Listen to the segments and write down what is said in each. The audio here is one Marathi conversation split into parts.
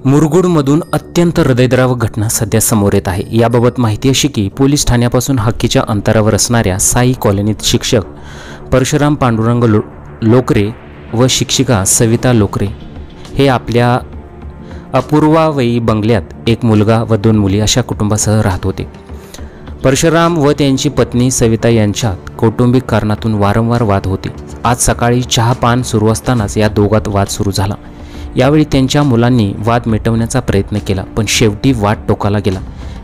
मुरगुडमधून अत्यंत हृदयद्रावक घटना सध्या समोर येत आहे। याबाबत माहिती अशी की पोलीस ठाण्यापासून हक्कीच्या अंतरावर असणाऱ्या साई कॉलनीत शिक्षक परशुराम पांडुरंग लोकरे व शिक्षिका सविता लोकरे हे आपल्या अपूर्वावयी बंगल्यात एक मुलगा व 2 मुली अशा कुटुंबासह राहत होते। परशुराम व त्यांची पत्नी सविता यांच्यात कौटुंबिक कारणातून वारंवार वाद होते। आज सकाळी चहापान सुरू असतानाच या दोघात वाद सुरू झाला। यावेळी त्यांच्या मुलांनी वाद मिटवण्याचा प्रयत्न केला, पण शेवटी वाद टोकाला गेला।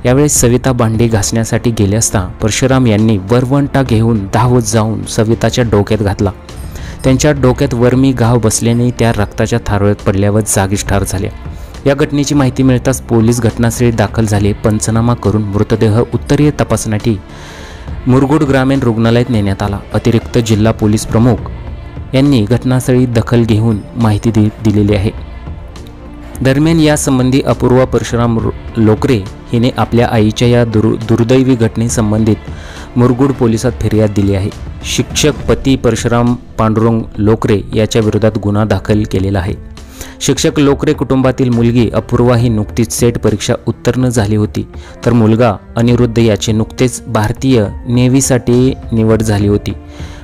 यावेळी सविता भांडी घासण्यासाठी गेले असता परशुराम यांनी वरवंटा घेऊन धावत जाऊन सविताच्या डोक्यात घातला। त्यांच्या डोक्यात वर्मी घाव बसल्याने त्या रक्ताच्या थारोळ्यात पडल्यावर जागीच ठार झाल्या। या घटनेची माहिती मिळताच पोलीस घटनास्थळी दाखल झाले। पंचनामा करून मृतदेह उत्तरीय तपासण्यासाठी मुरगुड ग्रामीण रुग्णालयात नेण्यात आला। अतिरिक्त जिल्हा पोलीस प्रमुख यांनी घटनास्थळी दखल घेऊन माहिती दिलेली आहे। दरम्यान यासंबंधी अपूर्वा परशुराम लोकरे हिने आपल्या आईच्या या दुर्दैवी घटनेसंबंधित मुरगुड पोलिसात फिर्याद दिली आहे। शिक्षक पती परशुराम पांडुरंग लोकरे याच्या विरोधात गुन्हा दाखल केलेला आहे। शिक्षक लोकरे कुटुंबातील मुलगी अपूर्वा ही नुकतीच सेट परीक्षा उत्तीर्ण झाली होती, तर मुलगा अनिरुद्ध याचे नुकतेच भारतीय नेव्हीसाठी निवड झाली होती।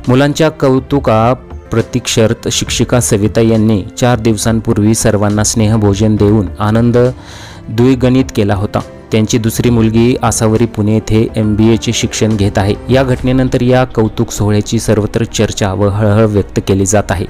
मुलांच्या कौतुका प्रतीक्षर्थ शिक्षिका सविता यांनी 4 दिवसांपूर्वी सर्वांना स्नेहभोजन देऊन आनंद द्विगुणित केला होता। त्यांची दुसरी मुलगी आसावरी पुणे येथे MBAचे शिक्षण घेत आहे। या घटनेनंतर या कौतुक सोहळ्याची सर्वत्र चर्चा व हळहळ व्यक्त केली जात आहे।